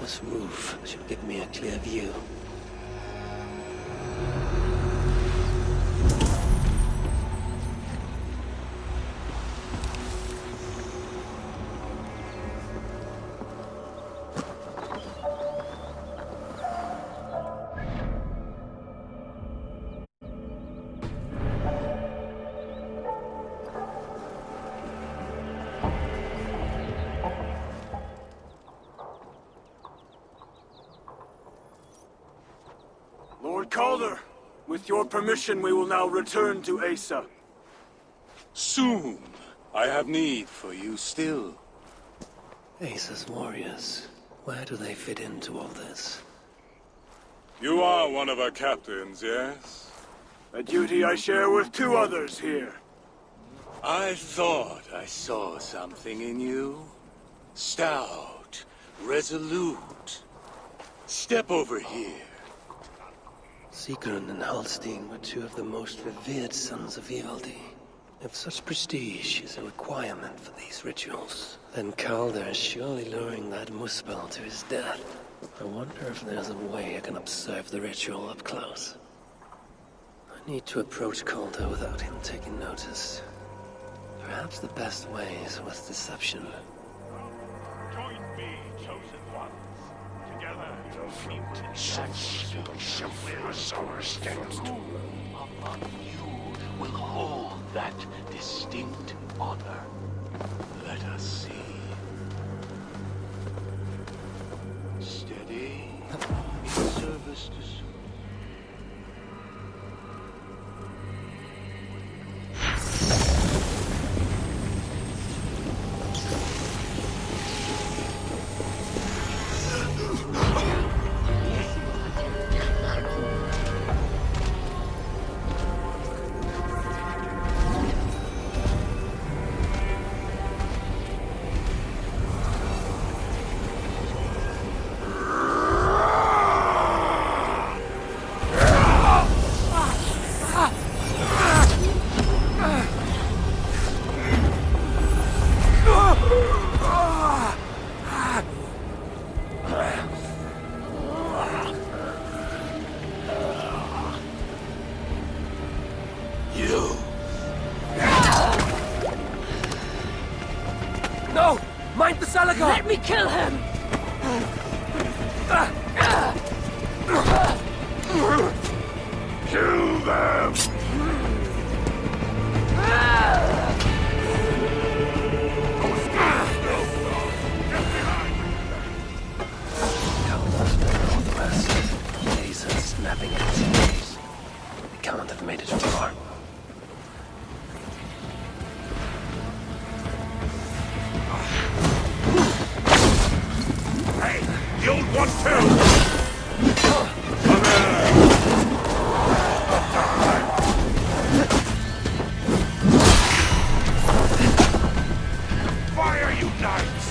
This roof should give me a clear view. Lord Calder, with your permission, we will now return to Asa. Soon. I have need for you still. Asa's warriors. Where do they fit into all this? You are one of our captains, yes? A duty I share with 2 others here. I thought I saw something in you. Stout, resolute. Step over here. Sigrun and Halstein were 2 of the most revered sons of Ivaldi. If such prestige is a requirement for these rituals, then Calder is surely luring that Muspel to his death. I wonder if there's a way I can observe the ritual up close. I need to approach Calder without him taking notice. Perhaps the best way is with deception. Join me, chosen ones. Together, The Silver stands to. Among you will hold that distinct honor. Let us see. Steady in service to serve. No! Mind the Salagar! Let me kill him! Kill them! Northwest. Asa snapping at his fingers. He can't have made it far. Hey, you'll want to! Come here! Fire, you knights!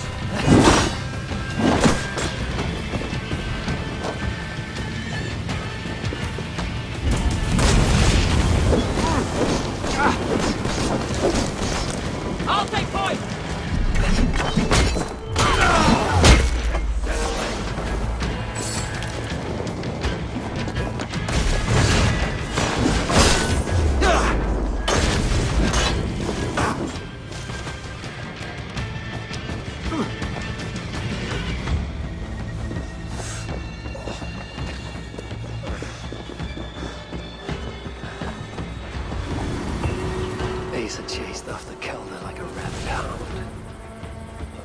I'll take point! Asa chased after Kelder like a rabid hound.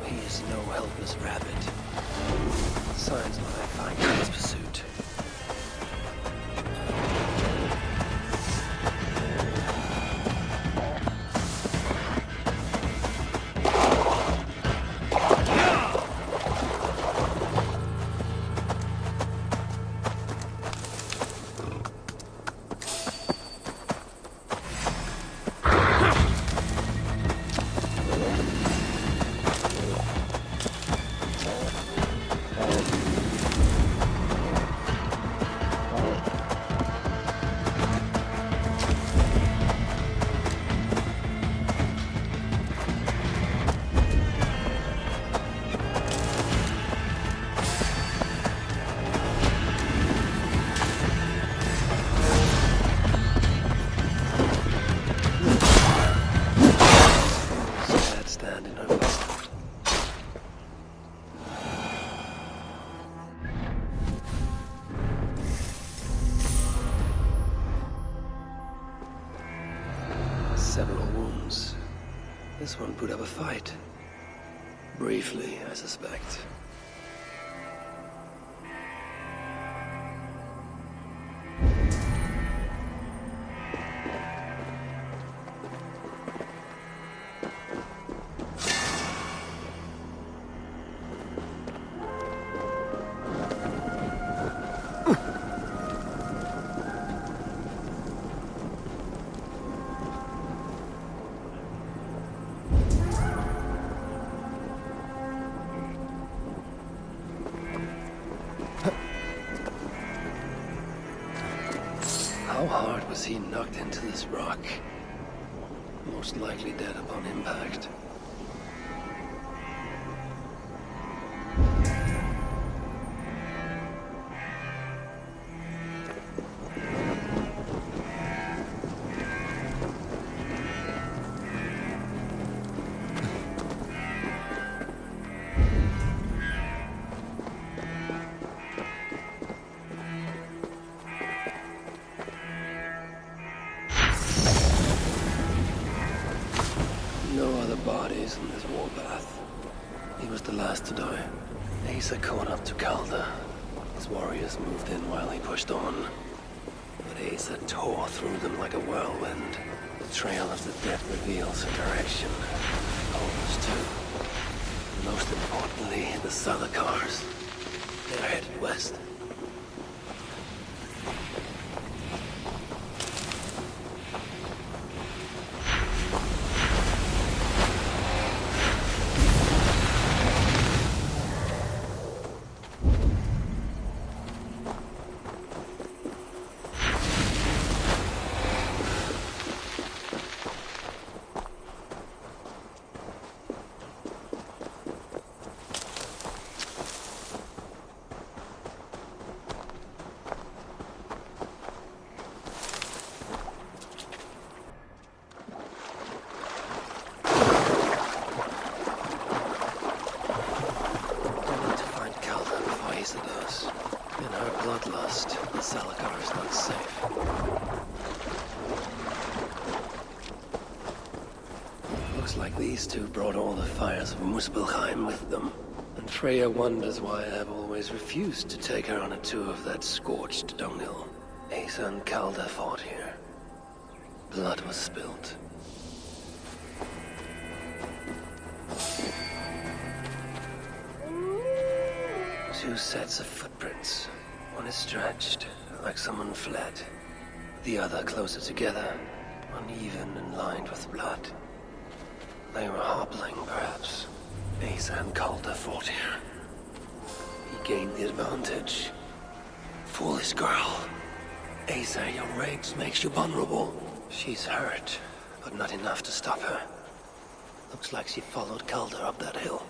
He is no helpless rabbit. Signs lie find in his pursuit. several wounds. This one put up a fight. Briefly, I suspect. How hard was he knocked into this rock? Most likely dead upon impact. No other bodies in this warpath. He was the last to die. Asa caught up to Calder. His warriors moved in while he pushed on. But Asa tore through them like a whirlwind. The trail of the dead reveals her direction. Ours too. And most importantly, the Salakars. They're headed west. In her bloodlust, the Salakar is not safe. Looks like these two brought all the fires of Muspelheim with them. And Freya wonders why I have always refused to take her on a tour of that scorched dunghill. Asa and Calder fought here. Blood was spilt. Two sets of footprints. One is stretched, like someone fled. The other closer together, uneven and lined with blood. They were hobbling, perhaps. Asa and Calder fought here. He gained the advantage. Foolish girl. Asa, your rage makes you vulnerable. She's hurt, but not enough to stop her. Looks like she followed Calder up that hill.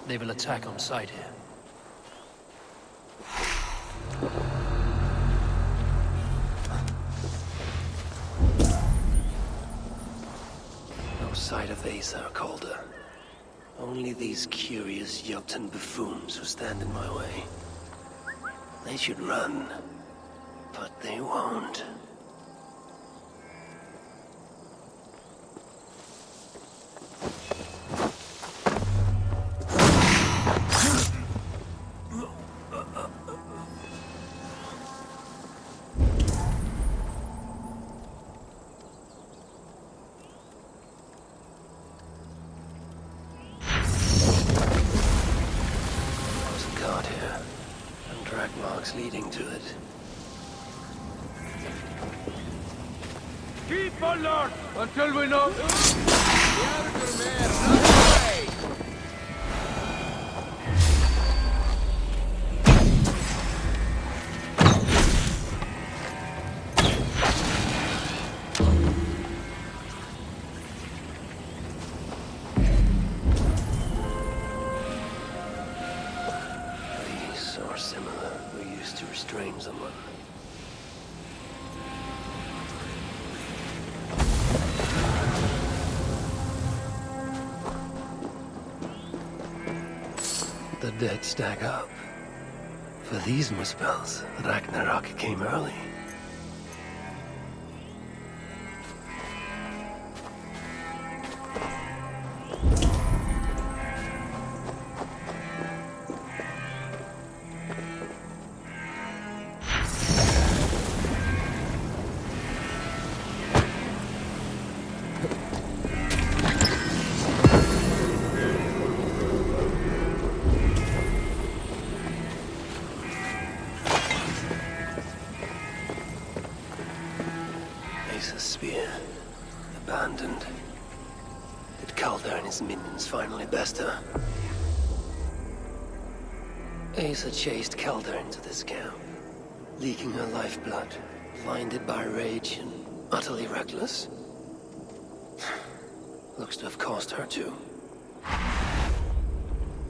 They will attack on sight here. No sight of Asa or Calder. Only these curious Jotun buffoons who stand in my way. They should run, but they won't. Marks leading to it. Keep alert until we know. These are similar. We used to restrain someone. The dead stack up. For these muspels, Ragnarok came early. Ace's spear, abandoned. Did Calder and his minions finally best her? Asa chased Calder into this camp, leaking her lifeblood, blinded by rage and utterly reckless. Looks to have cost her too.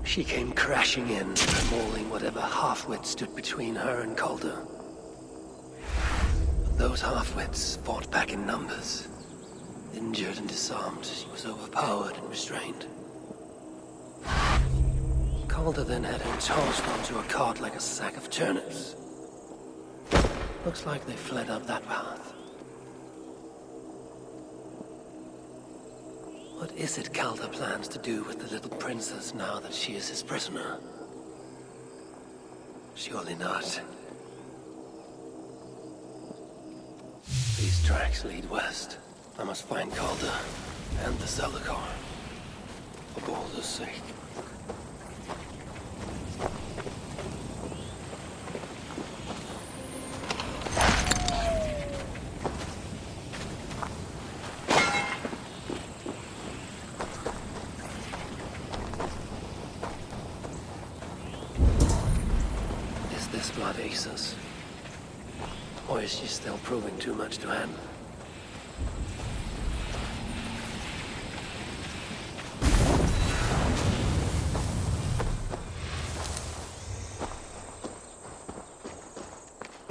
She came crashing in, mauling whatever half-wit stood between her and Calder. Those half-wits fought back in numbers. Injured and disarmed, she was overpowered and restrained. Calder then had him tossed onto a cart like a sack of turnips. Looks like they fled up that path. What is it Calder plans to do with the little princess now that she is his prisoner? Surely not. These tracks lead west. I must find Calder and the Zeldacar. For Baldur's sake. Is this blood Ace's? Or is she still proving too much to handle?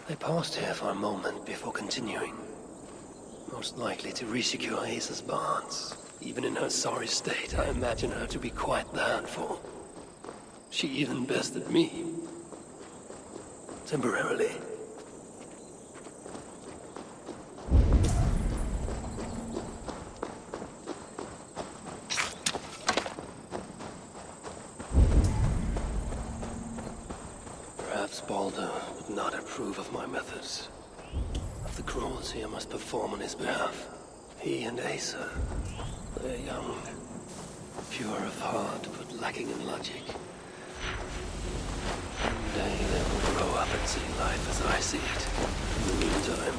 They paused here for a moment before continuing. Most likely to resecure Ace's bonds. Even in her sorry state, I imagine her to be quite the handful. She even bested me. Temporarily. Perhaps Baldur would not approve of my methods, of the cruelty I must perform on his behalf. He and Asa, they're young, pure of heart but lacking in logic. One day they will grow up and see life as I see it. In the meantime,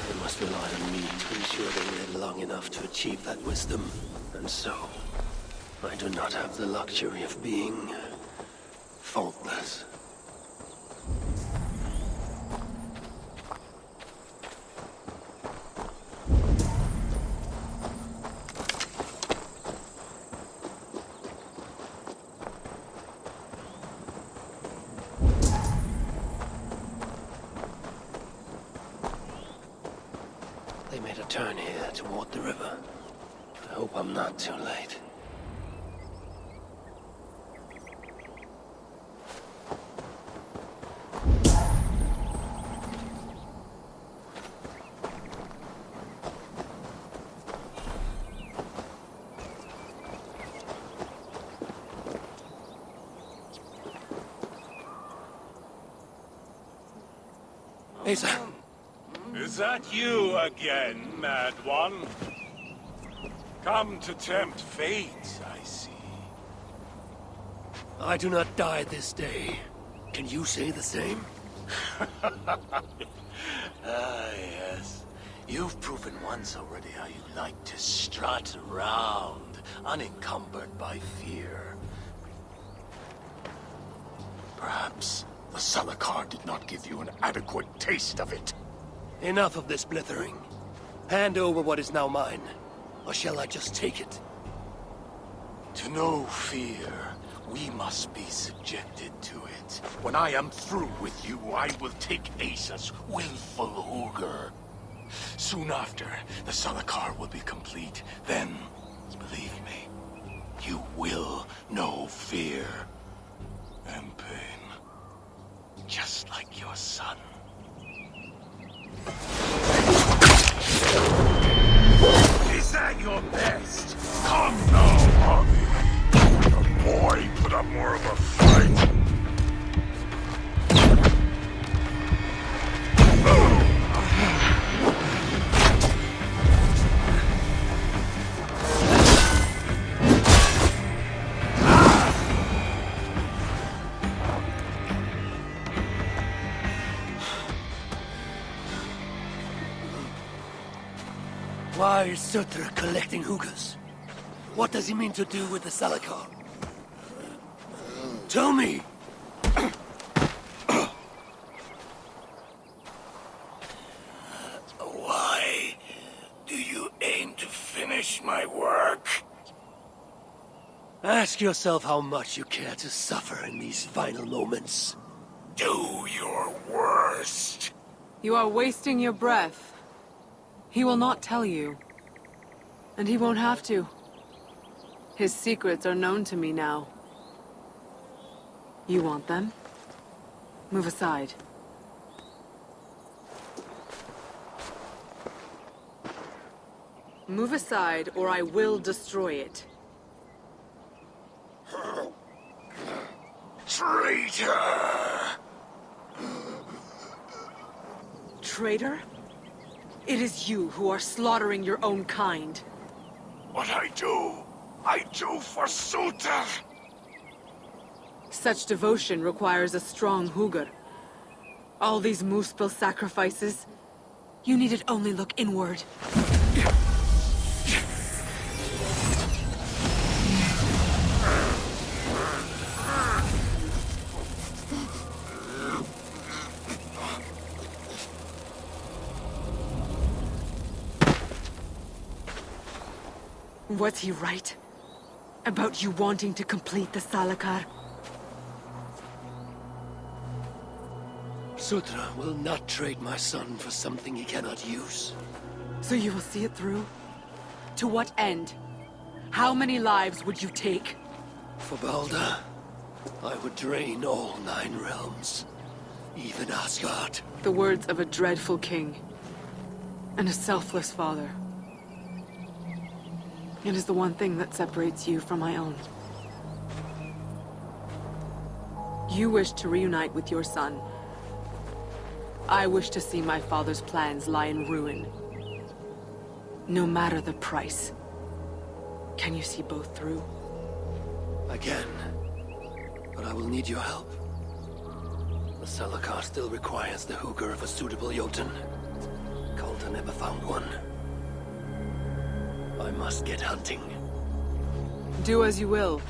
they must rely on me to ensure they live long enough to achieve that wisdom. And so, I do not have the luxury of being faultless. They made a turn here toward the river. I hope I'm not too late. Asa! Is that you again, mad one? Come to tempt fate, I see. I do not die this day. Can you say the same? Ah, yes. You've proven once already how you like to strut around, unencumbered by fear. Perhaps the Salakar did not give you an adequate taste of it. Enough of this blithering. Hand over what is now mine, or shall I just take it? To know fear, we must be subjected to it. When I am through with you, I will take Asa's willful Hooger. Soon after, the Salakar will be complete. Then, believe me, you will know fear and pain. Just like your son. Is that your best? Come now, Harvey. The boy put up more of a fight. Why is Sutra collecting hookahs? What does he mean to do with the Salakar? Tell me! Why do you aim to finish my work? Ask yourself how much you care to suffer in these final moments. Do your worst. You are wasting your breath. He will not tell you. And he won't have to. His secrets are known to me now. You want them? Move aside. Move aside, or I will destroy it. Traitor! Traitor? It is you who are slaughtering your own kind. What I do for Suter! Such devotion requires a strong Hugr. All these Muspel sacrifices, you needed only look inward. Was he right? About you wanting to complete the Salakar? Sutra will not trade my son for something he cannot use. So you will see it through? To what end? How many lives would you take? For Balder, I would drain all 9 realms. Even Asgard. The words of a dreadful king. And a selfless father. It is the one thing that separates you from my own. You wish to reunite with your son. I wish to see my father's plans lie in ruin. No matter the price. Can you see both through? I can. But I will need your help. The Salakar still requires the Hooger of a suitable Jotun. Calder never found one. I must get hunting. Do as you will.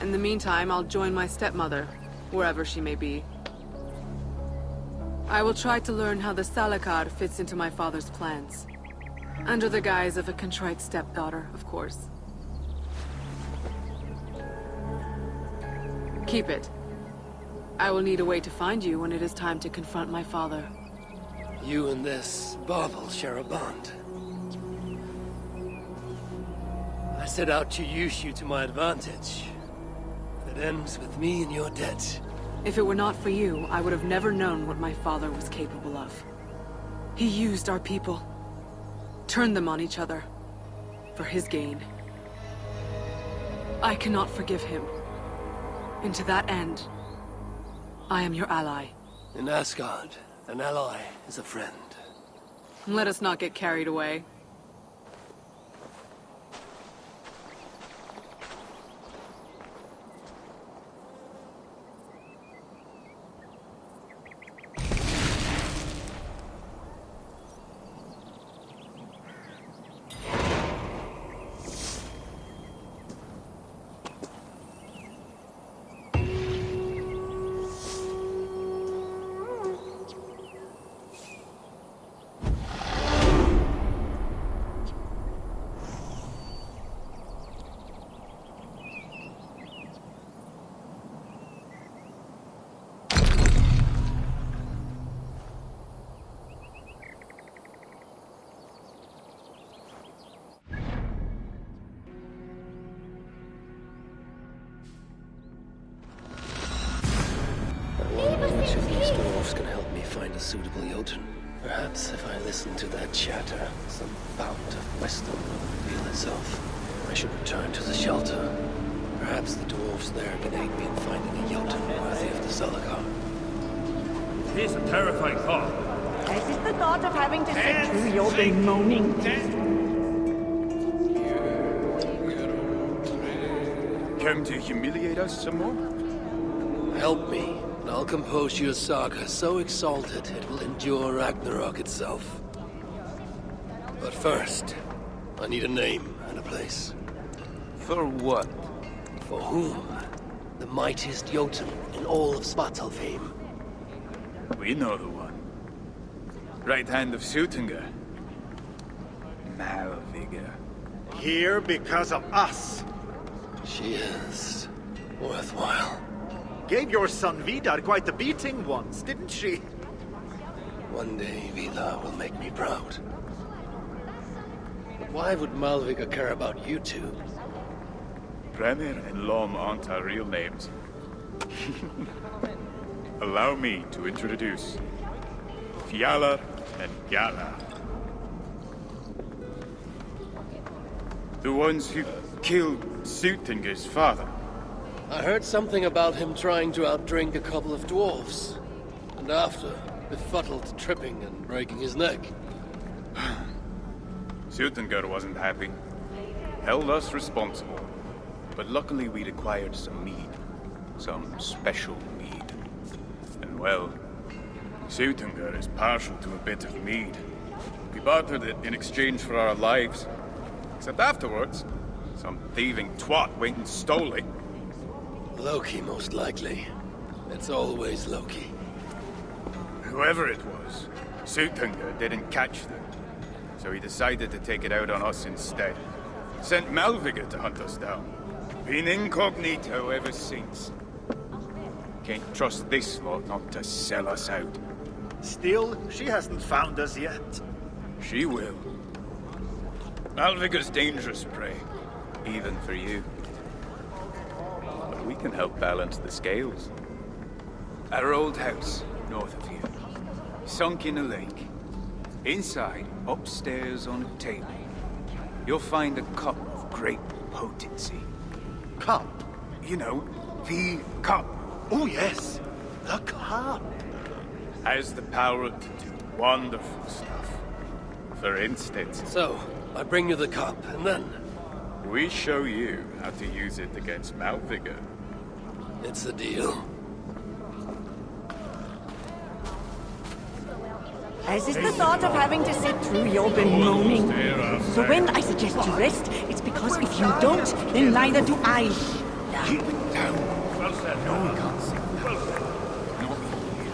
In the meantime, I'll join my stepmother, wherever she may be. I will try to learn how the Salakar fits into my father's plans. Under the guise of a contrite stepdaughter, of course. Keep it. I will need a way to find you when it is time to confront my father. You and this bauble share a bond. I set out to use you to my advantage. It ends with me in your debt. If it were not for you, I would have never known what my father was capable of. He used our people. Turned them on each other. For his gain. I cannot forgive him. And to that end, I am your ally. In Asgard, an ally is a friend. Let us not get carried away. Wonder which of these dwarves can help me find a suitable Jotun. Perhaps if I listen to their chatter, some fount of wisdom will reveal itself. I should return to the shelter. Perhaps the dwarves there can aid me in finding a Jotun worthy of the Zalakar. It is a terrifying thought. As is the thought of having to sit through your bemoaning. Come to humiliate us some more? Help me, and I'll compose your saga so exalted it will endure Ragnarok itself. But first, I need a name and a place. For what? For whom? The mightiest Jotun in all of Svartalfheim. We know the one. Right hand of Sutunga. Malvigga. Here because of us. She is worthwhile. Gave your son Vidar quite the beating once, didn't she? One day, Vidar will make me proud. But why would Malvika care about you two? Premier and Lom aren't our real names. Allow me to introduce Fjalar and Gala. The ones who killed Sutinger's father. I heard something about him trying to outdrink a couple of dwarves. And after, befuddled tripping and breaking his neck. Sutinger wasn't happy. Held us responsible. But luckily we'd acquired some mead. Some special mead. And well, Sutinger is partial to a bit of mead. We bartered it in exchange for our lives. Except afterwards, some thieving twat went and stole it. Loki, most likely. It's always Loki. Whoever it was, Sutinger didn't catch them. So he decided to take it out on us instead. Sent Malvigga to hunt us down. Been incognito ever since. Can't trust this lot not to sell us out. Still, she hasn't found us yet. She will. Malvigga's dangerous prey, even for you. But we can help balance the scales. Our old house, north of here. Sunk in a lake. Inside, upstairs on a table, you'll find a cup of great potency. Cup? You know, the cup. Oh yes, the cup. Has the power to do wonderful stuff. For instance, So, I bring you the cup, and then... we show you how to use it against Malvigga. It's a deal. As is the thought of having to sit through your bemoaning. So when I suggest you rest, it's because if you don't, then neither do I. Keep it down. Well said. No one can see that. Well said. Not from here.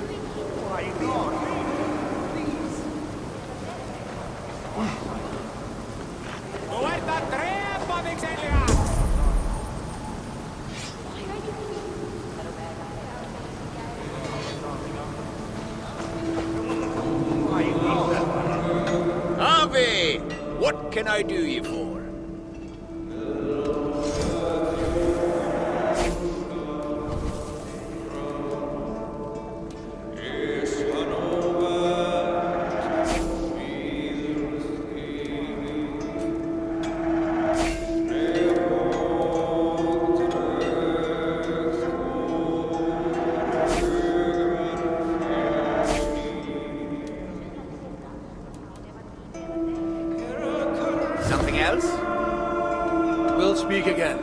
Harvey! What can I do you for? Something else? We'll speak again.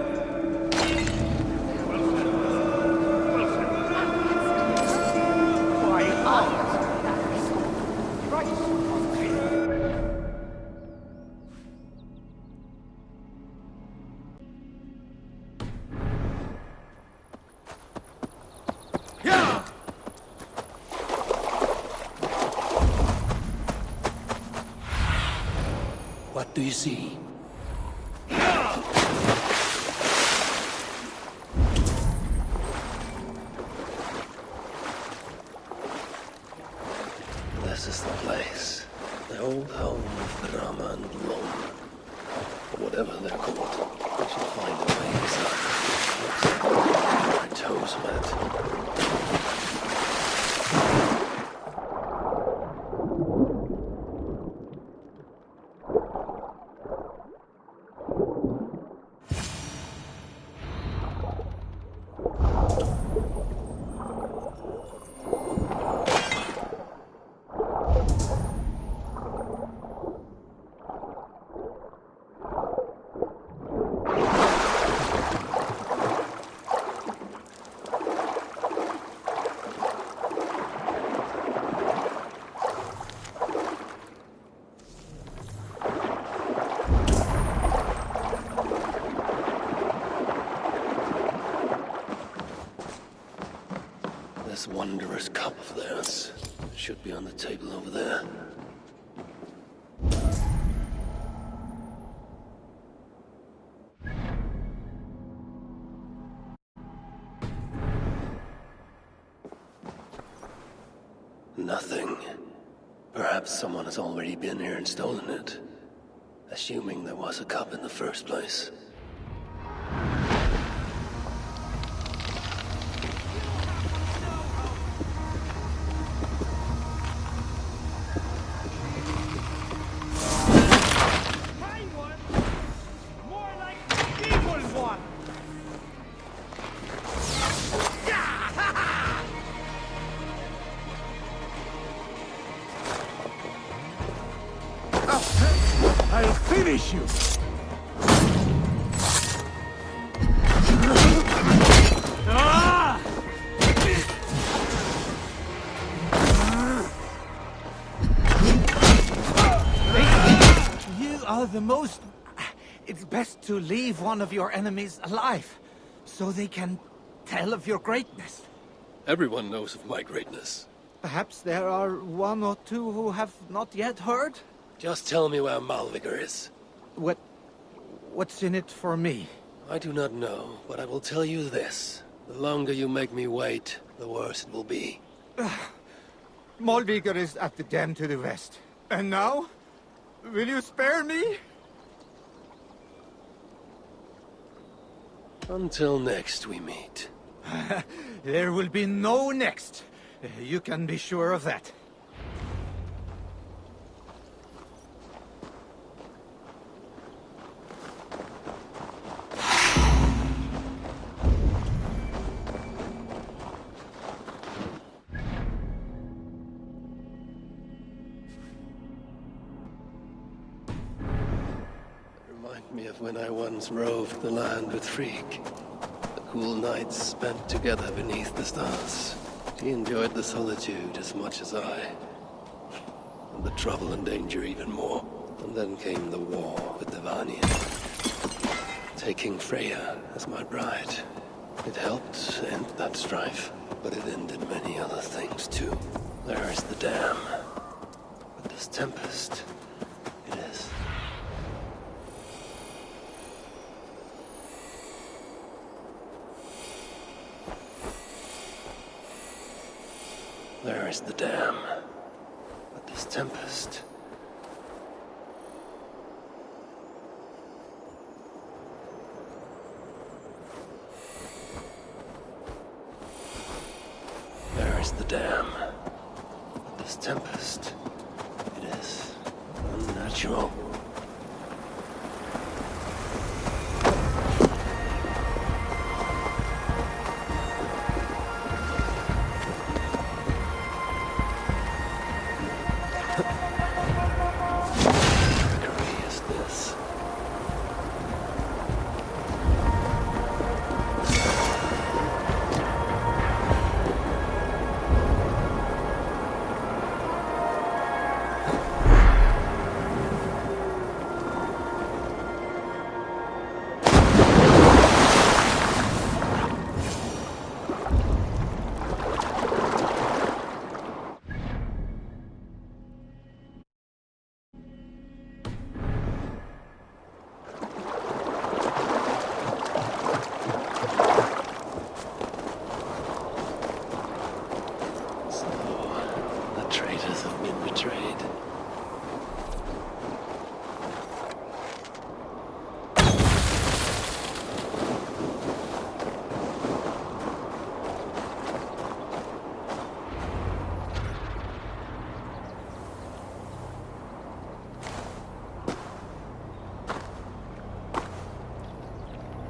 What do you see? This is the place. The old home of Brahma and Lom. Or whatever they're called. We should find a way inside. My toes wet. wondrous cup of theirs. It should be on the table over there. Nothing. Perhaps someone has already been here and stolen it. Assuming there was a cup in the first place. I'll finish you! You are the most... It's best to leave one of your enemies alive, so they can tell of your greatness. Everyone knows of my greatness. Perhaps there are one or two who have not yet heard? Just tell me where Malvigar is. What's in it for me? I do not know, but I will tell you this. The longer you make me wait, the worse it will be. Malvigar is at the dam to the west. And now? Will you spare me? Until next we meet. There will be no next. You can be sure of that. Remind me of when I once roved the land with Freak. The cool nights spent together beneath the stars. He enjoyed the solitude as much as I. And the trouble and danger even more. And then came the war with the Vanir. Taking Freya as my bride. It helped end that strife, but it ended many other things too. There is the dam. But this tempest, it is. There is the dam. But this tempest... There is the dam. But this tempest... It is unnatural.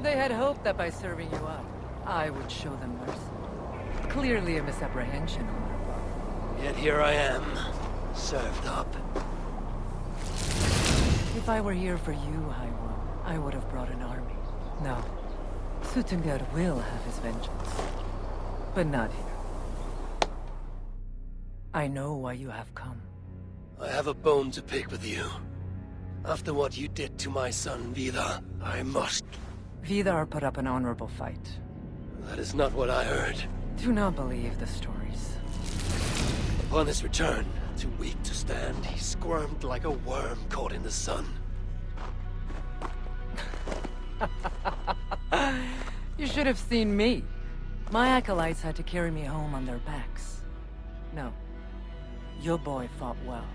They had hoped that by serving you up, I would show them mercy. Clearly a misapprehension on their part. Yet here I am, served up. If I were here for you, Hyrule, I would have brought an army. No. Suttungr will have his vengeance. But not here. I know why you have come. I have a bone to pick with you. After what you did to my son, Vidar, I must... Vidar put up an honorable fight. That is not what I heard. Do not believe the stories. Upon his return, too weak to stand, he squirmed like a worm caught in the sun. You should have seen me. My acolytes had to carry me home on their backs. No. Your boy fought well.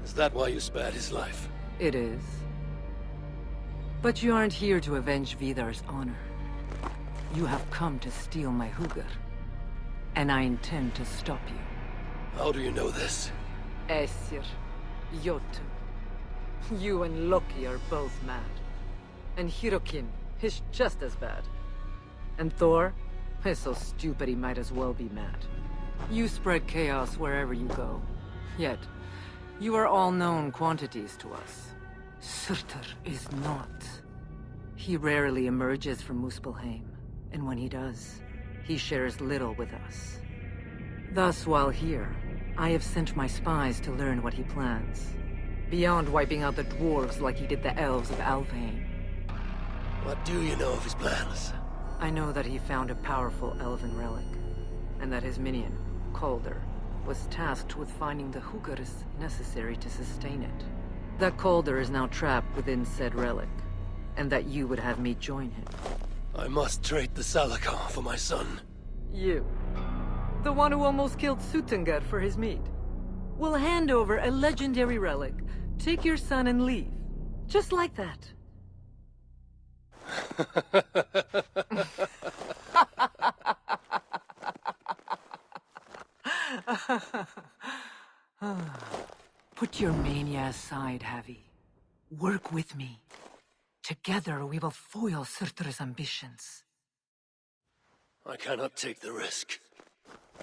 Is that why you spared his life? It is. But you aren't here to avenge Vidar's honor. You have come to steal my Hugr. And I intend to stop you. How do you know this? Aesir, Jotun. You and Loki are both mad. And Hirokin is just as bad. And Thor is so stupid he might as well be mad. You spread chaos wherever you go. Yet, you are all known quantities to us. Surtur is not. He rarely emerges from Muspelheim, and when he does, he shares little with us. Thus, while here, I have sent my spies to learn what he plans. Beyond wiping out the dwarves like he did the elves of Alfheim. What do you know of his plans? I know that he found a powerful elven relic, and that his minion, Calder, was tasked with finding the Hugrs necessary to sustain it. That Calder is now trapped within said relic, and that you would have me join him. I must trade the Salakar for my son. You, the one who almost killed Suttungr for his meat, will hand over a legendary relic, take your son and leave. Just like that. Put your mania aside, Havi. Work with me. Together we will foil Surtur's ambitions. I cannot take the risk.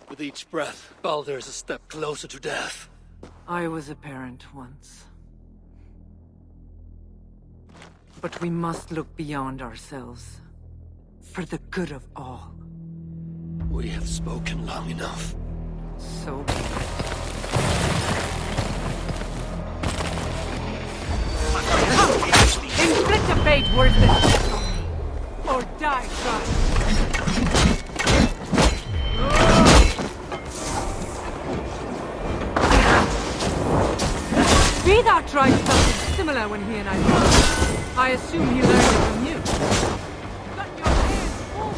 With each breath, Baldur is a step closer to death. I was a parent once. But we must look beyond ourselves. For the good of all. We have spoken long enough. So be it. Inflict a fate worse than death on me. Or die trying. Vidar tried something similar when he and I fought. I assume he learned it from you. Got your hands full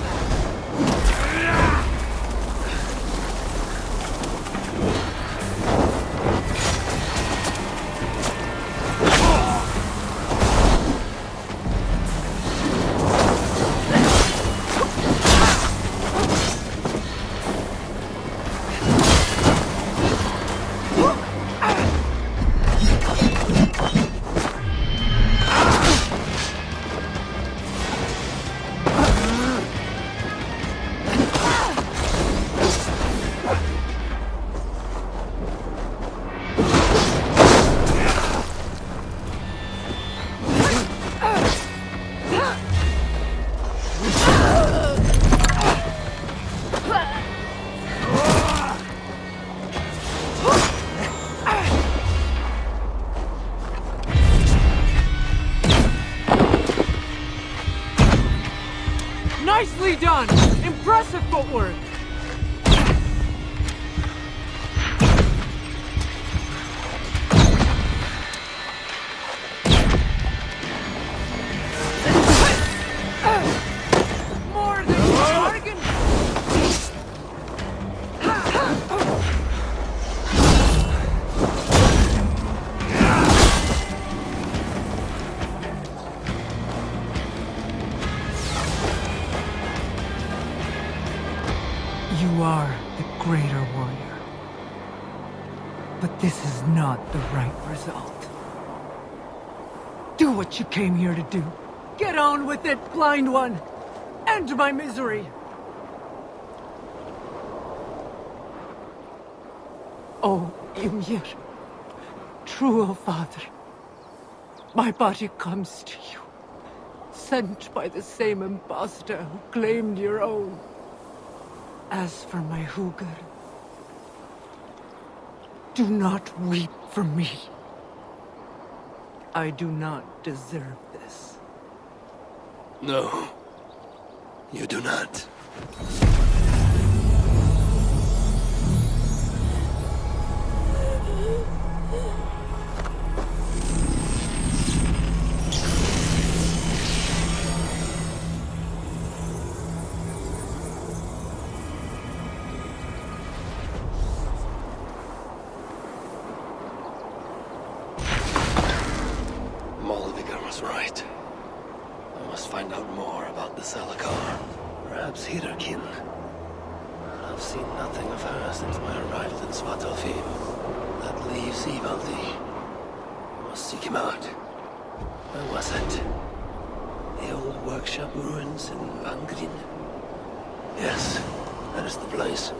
Nicely done! Impressive footwork! More than you bargained! You are the greater warrior. But this is not the right result. Do what you came here to do. Get on with it, blind one! End my misery! Oh, Ymir. True, O Father. My body comes to you. Sent by the same impostor who claimed your own. As for my Hugr, do not weep for me. I do not deserve this. No, you do not. must find out more about the Salakar. Perhaps Hirakin. I've seen nothing of her since my arrival in Svartalfheim. That leaves Ivaldi. I must seek him out. Where was it? The old workshop ruins in Vangrin? Yes, that is the place.